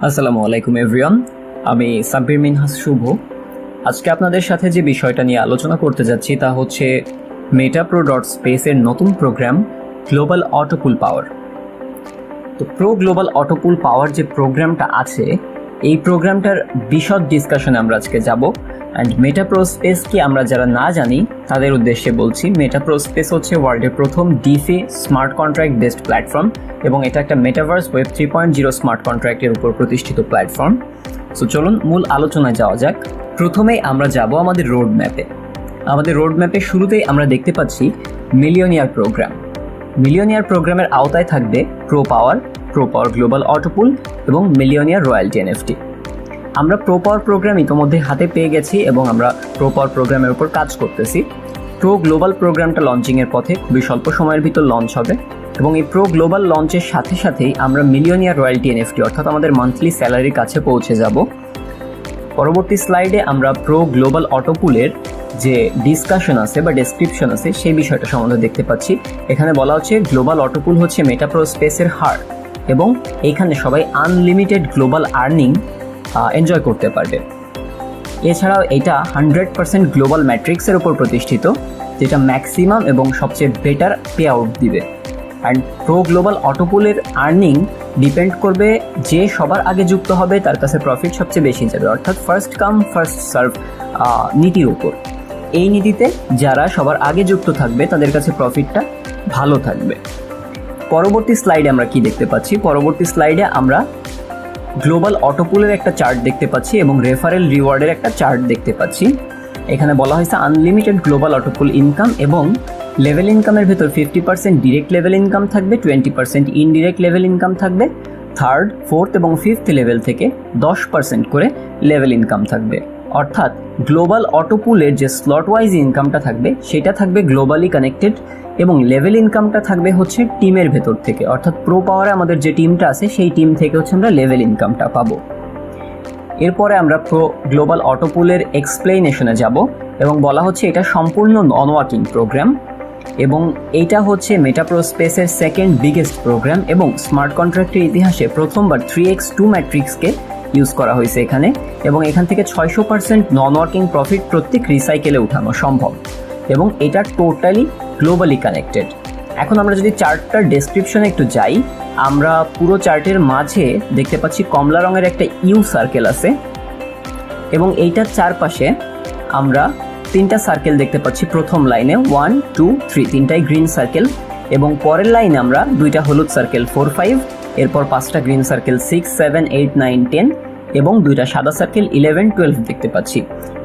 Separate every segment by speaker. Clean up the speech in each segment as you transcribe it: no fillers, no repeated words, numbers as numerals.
Speaker 1: আসসালামু আলাইকুম এভরিওয়ান, আমি সাব্বির মিনহাস শুভ। আজকে আপনাদের সাথে যে বিষয়টা নিয়ে আলোচনা করতে যাচ্ছি তা হচ্ছে মেটাপ্রো ডট স্পেসের নতুন প্রোগ্রাম গ্লোবাল অটোপুল পাওয়ার। তো প্রো গ্লোবাল অটোপুল পাওয়ার যে প্রোগ্রামটা আছে, এই প্রোগ্রামটার বিশদ ডিসকাশনে আমরা আজকে যাব। অ্যান্ড মেটাপ্রো স্পেস কি আমরা যারা না জানি তাদের উদ্দেশ্যে বলছি, মেটাপ্রো স্পেস হচ্ছে ওয়ার্ল্ডের প্রথম Diffie smart contract based platform এবং এটা একটা মেটাভার্স ওয়েব 3.0 স্মার্ট কন্ট্রাক্টের উপর প্রতিষ্ঠিত প্ল্যাটফর্ম। সো চলুন মূল আলোচনায় যাওয়া যাক। প্রথমেই আমরা যাব আমাদের রোড ম্যাপে। আমাদের রোড ম্যাপের শুরুতেই আমরা দেখতে পাচ্ছি মিলিয়নিয়ার প্রোগ্রাম। মিলিয়নিয়ার প্রোগ্রামের আওতায় থাকবে প্রো পাওয়ার গ্লোবাল অটোপুল এবং মিলিয়নিয়ার রয়্যালটি এনএফটি। আমরা প্রো পাওয়ার প্রোগ্রাম ইতোমধ্যে হাতে পেয়ে গেছি এবং আমরা প্রো পাওয়ার প্রোগ্রামের উপর কাজ করতেছি। প্রো গ্লোবাল প্রোগ্রামটা লঞ্চিংয়ের পথে, খুবই স্বল্প সময়ের ভিতর লঞ্চ হবে এবং এই প্রো গ্লোবাল লঞ্চের সাথে সাথেই আমরা মিলিয়নিয়ার রয়্যালটি এনএফটি অর্থাৎ আমাদের মান্থলি স্যালারির কাছে পৌঁছে যাব। পরবর্তী স্লাইডে আমরা প্রো গ্লোবাল অটোপুলের যে ডিসকাশন আছে বা ডেসক্রিপশন আছে সেই বিষয়টা সম্বন্ধে দেখতে পাচ্ছি। এখানে বলা হচ্ছে গ্লোবাল অটোপুল হচ্ছে মেটাপ্রো স্পেসের হার্ট এবং এখানে সবাই আনলিমিটেড গ্লোবাল আর্নিং এনজয় করতে পারবে। এছাড়াও এটা 100% গ্লোবাল ম্যাট্রিক্সের উপর প্রতিষ্ঠিত, যেটা ম্যাক্সিমাম এবং সবচেয়ে বেটার পে আউট দিবে। অ্যান্ড প্রো গ্লোবাল অটোপুলের আর্নিং ডিপেন্ড করবে যে সবার আগে যুক্ত হবে তার কাছে প্রফিট সবচেয়ে বেশি যাবে, অর্থাৎ ফার্স্ট কাম ফার্স্ট সার্ভ নীতির উপর। এই নীতিতে যারা সবার আগে যুক্ত থাকবে তাদের কাছে প্রফিটটা ভালো থাকবে। পরবর্তী স্লাইডে আমরা কি দেখতে পাচ্ছি? পরবর্তী স্লাইডে আমরা গ্লোবাল অটোপুলের একটা চার্ট দেখতে পাচ্ছি এবং রেফারেল রিওয়ার্ডের একটা চার্ট দেখতে পাচ্ছি। এখানে বলা হয়েছে আনলিমিটেড গ্লোবাল অটোপুল ইনকাম এবং লেভেল ইনকামের ভেতর 50% ডিরেক্ট লেভেল ইনকাম থাকবে, 20% ইনডিরেক্ট লেভেল ইনকাম থাকবে, থার্ড, ফোর্থ এবং ফিফথ লেভেল থেকে 10% করে লেভেল ইনকাম থাকবে। অর্থাৎ গ্লোবাল অটোপুলের যে স্লট ওয়াইজ ইনকামটা থাকবে সেটা থাকবে গ্লোবালি কানেক্টেড এবং লেভেল ইনকামটা থাকবে হচ্ছে টিমের ভেতর থেকে, অর্থাৎ প্রো পাওয়ারে আমাদের যে টিমটা আছে সেই টিম থেকে হচ্ছে আমরা লেভেল ইনকামটা পাবো। এরপরে আমরা প্রো গ্লোবাল অটোপুলের এক্সপ্লেনেশনে যাব এবং বলা হচ্ছে এটা সম্পূর্ণ নন ওয়ার্কিং প্রোগ্রাম এবং এইটা হচ্ছে মেটাপ্রো স্পেসের সেকেন্ড বিগেস্ট প্রোগ্রাম এবং স্মার্ট কন্ট্রাক্টের ইতিহাসে প্রথমবার 3x2 ম্যাট্রিক্সকে ইউজ করা হয়েছে এখানে এবং এখান থেকে 600% নন ওয়ার্কিং প্রফিট প্রত্যেক রিসাইকেলে উঠানো সম্ভব এবং এটা টোটালি গ্লোবালি কানেক্টেড। এখন আমরা যদি চার্টটার ডেসক্রিপশনে একটু যাই, আমরা পুরো চার্টের মাঝে দেখতে পাচ্ছি কমলা রঙের একটা ইউ সার্কেল আছে এবং এইটার চারপাশে আমরা তিনটা সার্কেল দেখতে পাচ্ছি। প্রথম লাইনে 1, 2, 3 তিনটাই গ্রিন সার্কেল এবং পরের লাইনে আমরা দুইটা হলুদ সার্কেল 4, 5, এরপর 5টা গ্রিন সার্কেল 6, 7, 8, 9, 10 এবং দুইটা সাদা সার্কেল 11, 12 দেখতে পাচ্ছি।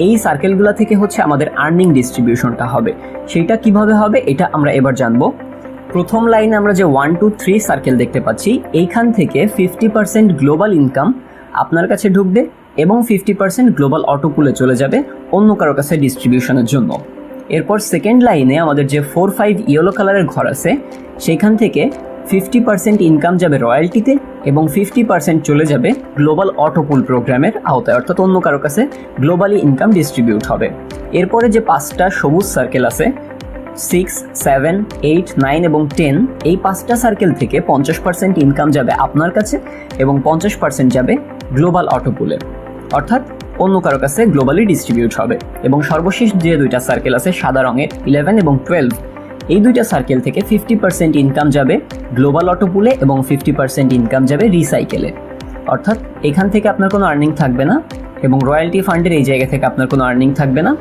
Speaker 1: এই সার্কেলগুলো থেকে হচ্ছে আমাদের আর্নিং ডিস্ট্রিবিউশনটা হবে। সেইটা কিভাবে হবে এটা আমরা এবার জানবো। প্রথম লাইনে আমরা যে 1, 2, 3 সার্কেল দেখতে পাচ্ছি, এইখান থেকে 50% গ্লোবাল ইনকাম আপনার কাছে ঢুকবে এবং 50% গ্লোবাল অটোপুলে চলে যাবে অন্য কারো কাছে ডিস্ট্রিবিউশনের জন্য। এরপর সেকেন্ড লাইনে আমাদের যে 4, 5 ইয়েলো কালারের ঘর আছে সেইখান থেকে 50% ইনকাম যাবে রয়্যালটিতে এবং 50% চলে যাবে গ্লোবাল অটোপুল প্রোগ্রামের আওতায়, অর্থাৎ অন্য কারো কাছে গ্লোবালি ইনকাম ডিস্ট্রিবিউট হবে। এরপরে যে 5টা সবুজ সার্কেল আছে 6, 7, 8, 9 এবং 10, এই 5টা সার্কেল থেকে 50% ইনকাম যাবে আপনার কাছে এবং 50% যাবে গ্লোবাল অটোপুলে, অর্থাৎ অন্য কারো কাছে গ্লোবালি ডিস্ট্রিবিউট হবে। এবং সর্বশেষ যে দুইটা সার্কেল আছে সাদা রঙের 11 এবং 12, এই দুইটা সার্কেল থেকে 50% ইনকাম যাবে গ্লোবাল অটোপুলে এবং 50% ইনকাম যাবে রিসাইকেলে, অর্থাৎ এখান থেকে আপনার কোনো আর্নিং থাকবে না এবং রয়্যালটি ফান্ডের এই জায়গা থেকে আপনার কোনো আর্নিং থাকবে না,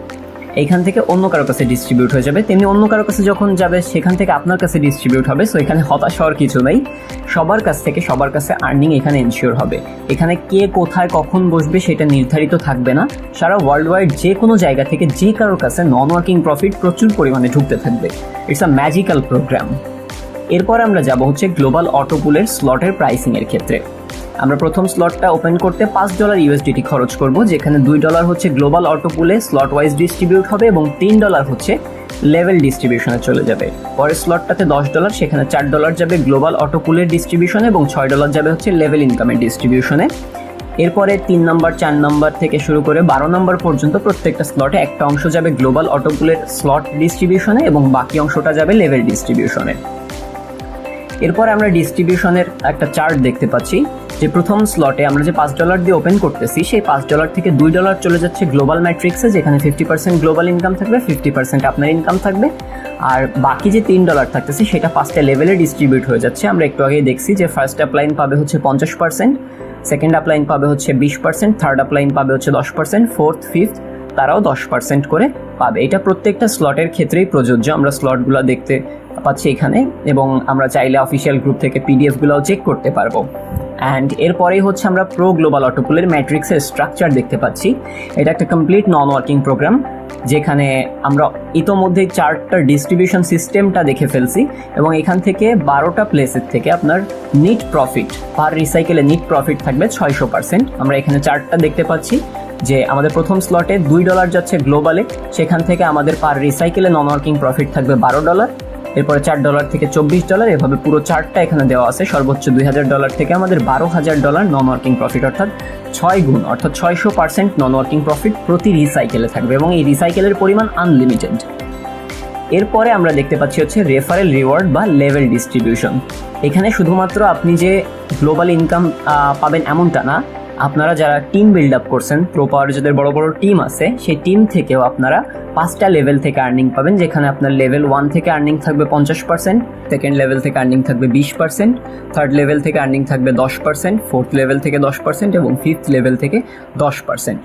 Speaker 1: এখান থেকে অন্য কারো কাছে ডিস্ট্রিবিউট হয়ে যাবে। তেমনি অন্য কারো কাছে যখন যাবে সেখান থেকে আপনার কাছে ডিস্ট্রিবিউট হবে। সো এখানে হতাশ হওয়ার কিছু নেই, সবার কাছ থেকে সবার কাছে আর্নিং এখানে এনশিওর হবে। এখানে কে কোথায় কখন বসবে সেটা নির্ধারিত থাকবে না, সারা ওয়ার্ল্ড ওয়াইড যে কোনো জায়গা থেকে যে কারোর কাছে নন ওয়ার্কিং প্রফিট প্রচুর পরিমাণে ঢুকতে থাকবে। It's a magical program. এরপর আমরা যাব হচ্ছে গ্লোবাল অটোপুলের স্লটের প্রাইসিংয়ের ক্ষেত্রে। আমরা প্রথম স্লটটা ওপেন করতে $5 ইউএসডিটি খরচ করব, যেখানে $2 হচ্ছে গ্লোবাল অটোপুলে স্লট ওয়াইজ ডিস্ট্রিবিউট হবে এবং $3 হচ্ছে লেভেল ডিস্ট্রিবিউশনে চলে যাবে। পরের স্লটটাতে $10, সেখানে $4 যাবে গ্লোবাল অটোপুলের ডিস্ট্রিবিউশনে এবং $6 যাবে হচ্ছে লেভেল ইনকামের ডিস্ট্রিবিউশনে। এরপরে 3 নম্বর 4 নম্বর থেকে শুরু করে 12 নম্বর পর্যন্ত প্রত্যেকটা স্লটে একটা অংশ যাবে গ্লোবাল অটোপুলের স্লট ডিস্ট্রিবিউশনে এবং বাকি অংশটা যাবে লেভেল ডিস্ট্রিবিউশনে। এরপর আমরা ডিস্ট্রিবিউশনের একটা চার্ট দেখতে পাচ্ছি যে প্রথম স্লটে আমরা যে $5 দিয়ে ওপেন করতেছি, সেই $5 থেকে $2 চলে যাচ্ছে গ্লোবাল ম্যাট্রিক্সে, যেখানে 50% গ্লোবাল ইনকাম থাকবে, 50% আপনার ইনকাম থাকবে, আর বাকি যে $3 থাকতেছে সেটা 5টা লেভেলে ডিস্ট্রিবিউট হয়ে যাচ্ছে। আমরা একটু আগেই দেখছি যে ফার্স্ট আপলাইন পাবে হচ্ছে 50%, সেকেন্ড আপলাইন পাবে হচ্ছে 20%, থার্ড আপলাইন পাবে হচ্ছে 10%, ফোর্থ ফিফথ তারাও 10% করে পাবে। এটা প্রত্যেকটা স্লটের ক্ষেত্রেই প্রযোজ্য। আমরা স্লটগুলো দেখতে পাচ্ছি এখানে, এবং আমরা চাইলে অফিসিয়াল গ্রুপ থেকে পিডিএফগুলোও চেক করতে পারবো। অ্যান্ড এরপরেই হচ্ছে আমরা প্রো গ্লোবাল অটোপুলের ম্যাট্রিক্সের স্ট্রাকচার দেখতে পাচ্ছি। এটা একটা কমপ্লিট নন ওয়ার্কিং প্রোগ্রাম, যেখানে আমরা ইতোমধ্যেই চার্টটার ডিস্ট্রিবিউশন সিস্টেমটা দেখে ফেলছি, এবং এখান থেকে 12টা প্লেসের থেকে আপনার নিট প্রফিট পার রিসাইকেলে নিট প্রফিট থাকবে 600%। আমরা এখানে চার্টটা দেখতে পাচ্ছি যে আমাদের প্রথম স্লটে $2 যাচ্ছে গ্লোবালে, সেখান থেকে আমাদের পার রিসাইকেলে নন ওয়ার্কিং প্রফিট থাকবে $12, এরপরে $4 থেকে $24, এভাবে পুরো চার্টটা এখানে দেওয়া আছে। সর্বোচ্চ $2000 থেকে আমাদের $12,000 নন ওয়ার্কিং প্রফিট, অর্থাৎ 6 গুণ, অর্থাৎ 600% নন ওয়ার্কিং প্রফিট প্রতি রিসাইকেলে থাকবে, এবং এই রিসাইকেলের পরিমাণ আনলিমিটেড। এরপরে আমরা দেখতে পাচ্ছি হচ্ছে রেফারেল রিওয়ার্ড বা লেভেল ডিস্ট্রিবিউশন। এখানে শুধুমাত্র আপনি যে গ্লোবাল ইনকাম পাবেন এমনটা না, আপনারা যারা টিম বিল্ড আপ করছেন, প্রো পাওয়ার যাদের বড় বড় টিম আছে, সেই টিম থেকেও আপনারা 5টা লেভেল থেকে আর্নিং পাবেন, যেখানে আপনার লেভেল 1 থেকে আর্নিং থাকবে 50%, সেকেন্ড লেভেল থেকে আর্নিং থাকবে 20%, থার্ড লেভেল থেকে আর্নিং থাকবে 10%, ফোর্থ লেভেল থেকে 10% এবং ফিফথ লেভেল থেকে 10%।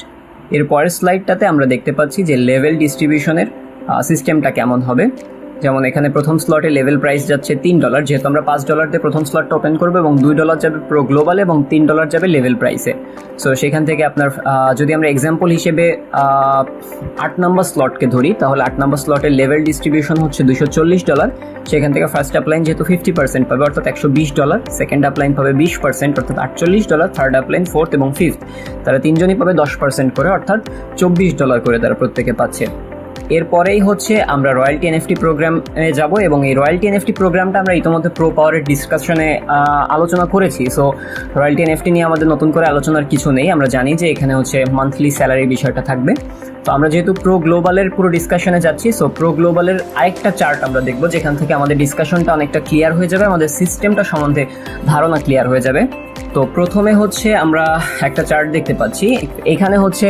Speaker 1: এর পরের স্লাইডটাতে আমরা দেখতে পাচ্ছি যে লেভেল ডিস্ট্রিবিউশনের সিস্টেমটা কেমন হবে। যেমন এখানে প্রথম স্লটে লেভেল প্রাইস যাচ্ছে $3, যেহেতু আমরা $5 দিয়ে প্রথম স্লটটা ওপেন করবো, এবং $2 যাবে প্রো গ্লোবালে এবং $3 যাবে লেভেল প্রাইসে। সো সেখান থেকে আপনার যদি আমরা এক্সাম্পল হিসেবে 8 নম্বর স্লটকে ধরি, তাহলে 8 নম্বর স্লটের লেভেল ডিস্ট্রিবিউশন হচ্ছে $240। সেখান থেকে ফার্স্ট আপলাইন যেহেতু 50% পাবে, অর্থাৎ $120, সেকেন্ড আপলাইন পাবে 20%, অর্থাৎ $48, থার্ড আপলাইন ফোর্থ এবং ফিফথ তারা তিনজনই পাবে 10% করে, অর্থাৎ $24 করে তারা প্রত্যেকে পাচ্ছে। এরপরেই হচ্ছে আমরা রয়্যালটি এনএফটি প্রোগ্রামে যাব, এবং এই রয়্যালটি এনএফটি প্রোগ্রামটা আমরা ইতিমধ্যে প্রো পাওয়ারের ডিসকাশনে আলোচনা করেছি। সো রয়্যালটি এনএফটি নিয়ে আমাদের নতুন করে আলোচনার কিছু নেই। আমরা জানি যে এখানে হচ্ছে মান্থলি স্যালারি বিষয়টা থাকবে। তো আমরা যেহেতু প্রো গ্লোবালের পুরো ডিসকাশনে যাচ্ছি, সো প্রো গ্লোবালের আরেকটা চার্ট আমরা দেখবো, যেখান থেকে আমাদের ডিসকাশনটা অনেকটা ক্লিয়ার হয়ে যাবে, আমাদের সিস্টেমটা সম্বন্ধে ধারণা ক্লিয়ার হয়ে যাবে। তো প্রথমে হচ্ছে আমরা একটা চার্ট দেখতে পাচ্ছি, এখানে হচ্ছে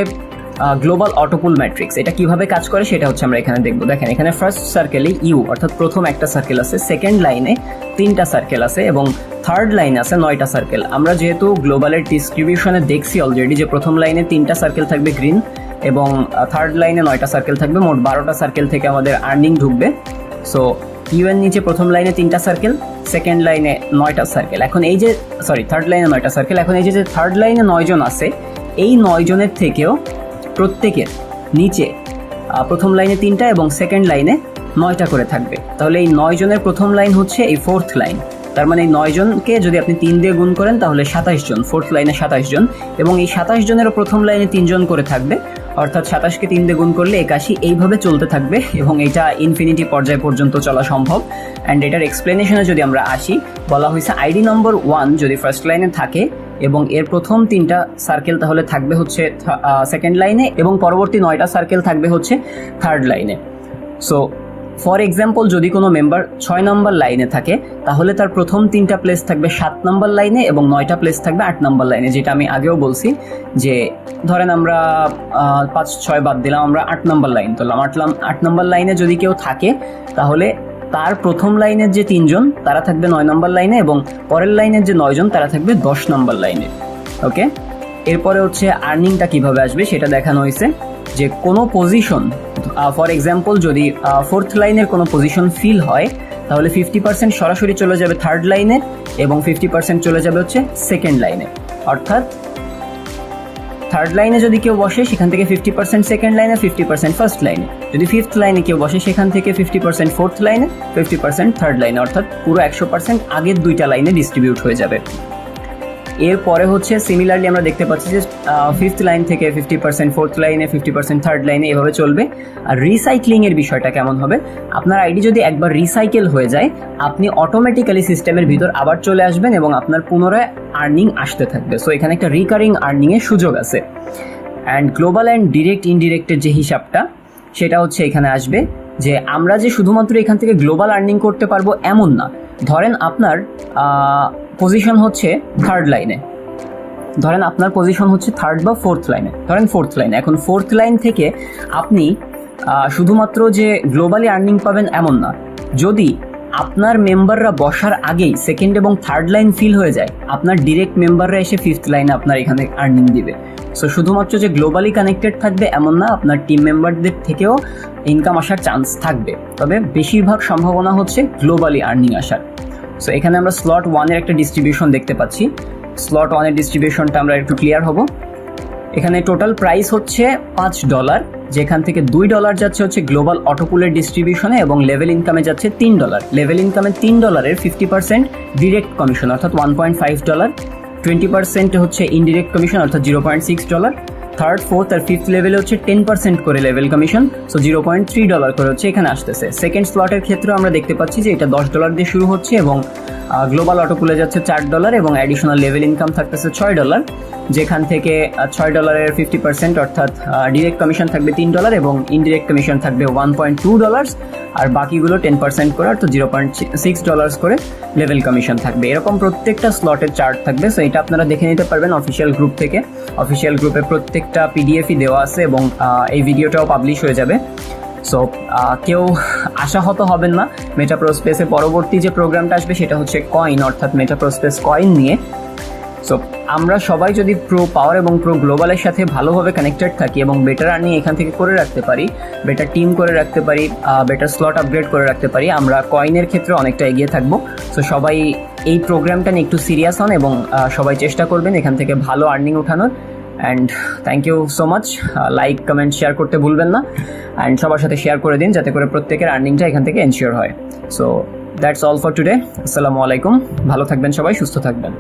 Speaker 1: গ্লোবাল অটোপুল ম্যাট্রিক্স। এটা কিভাবে কাজ করে সেটা হচ্ছে আমরা এখানে দেখবো। দেখেন এখানে ফার্স্ট সার্কেলে ইউ, অর্থাৎ প্রথম একটা সার্কেল আছে, সেকেন্ড লাইনে 3টা সার্কেল আছে, এবং থার্ড লাইনে আছে 9টা সার্কেল। আমরা যেহেতু গ্লোবালের ডিস্ট্রিবিউশনে দেখছি অলরেডি যে প্রথম লাইনে 3টা সার্কেল থাকবে গ্রিন, এবং থার্ড লাইনে 9টা সার্কেল থাকবে, মোট 12টা সার্কেল থেকে আমাদের আর্নিং ঢুকবে। সো ইউ এর নিচে প্রথম লাইনে 3টা সার্কেল, সেকেন্ড লাইনে 9টা সার্কেল। এখন এই যে থার্ড লাইনে 9টা সার্কেল, এখন এই যে থার্ড লাইনে 9 জন আছে, এই 9 জনের থেকেও প্রত্যেকের নিচে প্রথম লাইনে 3টা এবং সেকেন্ড লাইনে 9টা করে থাকবে। তাহলে এই 9 জনের প্রথম লাইন হচ্ছে এই ফোর্থ লাইন। তার মানে এই 9 জনকে যদি আপনি 3 দিয়ে গুণ করেন তাহলে 27 জন, ফোর্থ লাইনে 27 জন, এবং এই 27 জনেরও প্রথম লাইনে 3 জন করে থাকবে, অর্থাৎ 27কে 3 দিয়ে গুণ করলে 81। এইভাবে চলতে থাকবে, এবং এটা ইনফিনিটি পর্যায় পর্যন্ত চলা সম্ভব। অ্যান্ড এটার এক্সপ্লেনেশনে যদি আমরা আসি, বলা হয়েছে আইডি নম্বর 1 যদি ফার্স্ট লাইনে থাকে এবং এর প্রথম 3টা সার্কেল তাহলে থাকবে হচ্ছে সেকেন্ড লাইনে, এবং পরবর্তী 9টা সার্কেল থাকবে হচ্ছে থার্ড লাইনে। সো ফর এক্সাম্পল যদি কোনো মেম্বার 6 নম্বর লাইনে থাকে, তাহলে তার প্রথম 3টা প্লেস থাকবে 7 নম্বর লাইনে, এবং 9টা প্লেস থাকবে 8 নম্বর লাইনে। যেটা আমি আগেও বলছি যে ধরেন আমরা 5-6 বাদ দিলাম, আমরা 8 নম্বর লাইন তুললাম। 8 নম্বর লাইনে যদি কেউ থাকে, তাহলে তার প্রথম লাইনের যে 3 জন তারা থাকবে 9 নম্বর লাইনে, এবং পরের লাইনের যে 9 জন তারা থাকবে 10 নম্বর লাইনে। ওকে, এরপরে হচ্ছে আর্নিংটা কিভাবে আসবে সেটা দেখানো হয়েছে, যে কোনো পজিশন, ফর এক্সাম্পল যদি ফোর্থ লাইনের কোনো পজিশন ফিল হয়, তাহলে 50% সরাসরি চলে যাবে থার্ড লাইনে, এবং 50% চলে যাবে হচ্ছে সেকেন্ড লাইনে। অর্থাৎ থার্ড লাইনে যদি কেউ বসে, সেখান থেকে 50% সেকেন্ড লাইনে, 50% ফার্স্ট লাইনে। যদি ফিফথ লাইনে কেউ বসে, সেখান থেকে 50% ফোর্থ লাইনে, 50% থার্ড লাইনে, অর্থাৎ পুরো 100% আগের 2টা লাইনে ডিস্ট্রিবিউট হয়ে যাবে। এরপরে হচ্ছে সিমিলারলি আমরা দেখতে পাচ্ছি যে ফিফথ লাইন থেকে 50% ফোর্থ লাইনে, 50% থার্ড লাইনে, এভাবে চলবে। আর রিসাইক্লিংয়ের বিষয়টা কেমন হবে, আপনার আইডি যদি একবার রিসাইকেল হয়ে যায়, আপনি অটোমেটিক্যালি সিস্টেমের ভিতর আবার চলে আসবেন, এবং আপনার পুনরায় আর্নিং আসতে থাকবে। সো এখানে একটা রিকারিং আর্নিংয়ের সুযোগ আছে। অ্যান্ড গ্লোবাল অ্যান্ড ডিরেক্ট ইনডিরেক্টের যে হিসাবটা, সেটা হচ্ছে এখানে আসবে, যে আমরা যে শুধুমাত্র এখান থেকে গ্লোবাল আর্নিং করতে পারবো এমন না। ধরেন আপনার পজিশন হচ্ছে থার্ড লাইনে, ধরেন আপনার পজিশন হচ্ছে থার্ড বা ফোর্থ লাইনে, ধরেন ফোর্থ লাইনে। এখন ফোর্থ লাইন থেকে আপনি শুধুমাত্র যে গ্লোবালি আর্নিং পাবেন এমন না, যদি আপনার মেম্বাররা বসার আগেই সেকেন্ড এবং থার্ড লাইন ফিল হয়ে যায়, আপনার ডিরেক্ট মেম্বাররা এসে ফিফথ লাইনে আপনার এখানে আর্নিং দিবে। সো শুধুমাত্র যে গ্লোবালি কানেক্টেড থাকবে এমন না, আপনার টিম মেম্বারদের থেকেও ইনকাম আসার চান্স থাকবে, তবে বেশিরভাগ সম্ভাবনা হচ্ছে গ্লোবালি আর্নিং আসার। সো এখানে আমরা স্লট 1-এর একটা ডিস্ট্রিবিউশন দেখতে পাচ্ছি। স্লট 1-এর ডিস্ট্রিবিউশনটা আমরা একটু ক্লিয়ার হব। এখানে টোটাল প্রাইস হচ্ছে $5, যেখান থেকে $2 যাচ্ছে হচ্ছে গ্লোবাল অটোপুলের ডিস্ট্রিবিউশনে এবং লেভেল ইনকামে যাচ্ছে $3। লেভেল ইনকামে $3-এর 50% ডিরেক্ট কমিশন অর্থাৎ $1.5, 20% হচ্ছে ইনডিরেক্ট কমিশন অর্থাৎ $0.6, থার্ড, ফোর্থ আর ফিফথ লেভেলে হচ্ছে 10% করে লেভেল কমিশন, সো $0.3 করে হচ্ছে এখানে আসতেছে। সেকেন্ড স্লটের ক্ষেত্রে আমরা দেখতে পাচ্ছি যে এটা $10 দিয়ে শুরু হচ্ছে এবং গ্লোবাল অটোপুলে যাচ্ছে $4 এবং অ্যাডিশনাল লেভেল ইনকাম থাকতেছে $6, যেখান থেকে $6-এর 50% অর্থাৎ ডিরেক্ট কমিশন থাকবে $3 এবং ইনডিরেক্ট কমিশন থাকবে $1.2 আর বাকিগুলো 10% করে অর্থাৎ $0.6 করে লেভেল কমিশন থাকবে। এরকম প্রত্যেকটা স্লটের চার্ট থাকবে। সো এটা আপনারা দেখে নিতে পারবেন অফিসিয়াল গ্রুপ থেকে। অফিসিয়াল গ্রুপে প্রত্যেকটা পিডিএফই দেওয়া আছে এবং এই ভিডিওটাও পাবলিশ হয়ে যাবে। সো কেউ আশাহত হবেন না, মেটাপ্রো স্পেসে পরবর্তী যে প্রোগ্রামটা আসবে সেটা হচ্ছে কয়েন অর্থাৎ মেটাপ্রো স্পেস কয়েন নিয়ে। সো আমরা সবাই যদি প্রো পাওয়ার এবং প্রো গ্লোবালের সাথে ভালোভাবে কানেক্টেড থাকি এবং বেটার আর্নিং এখান থেকে করে রাখতে পারি, বেটার টিম করে রাখতে পারি, বেটার স্লট আপগ্রেড করে রাখতে পারি, আমরা কয়েনের ক্ষেত্রে অনেকটা এগিয়ে থাকবো। সো সবাই এই প্রোগ্রামটা নিয়ে একটু সিরিয়াস হন এবং সবাই চেষ্টা করবেন এখান থেকে ভালো আর্নিং ওঠানোর। And thank you so much. Like, comment, share করতে ভুলবেন না অ্যান্ড সবার সাথে শেয়ার করে দিন যাতে করে প্রত্যেকের আর্নিংটা এখান থেকে এনশিওর হয়। So that's all for today. আসসালামু আলাইকুম, ভালো থাকবেন সবাই, সুস্থ থাকবেন।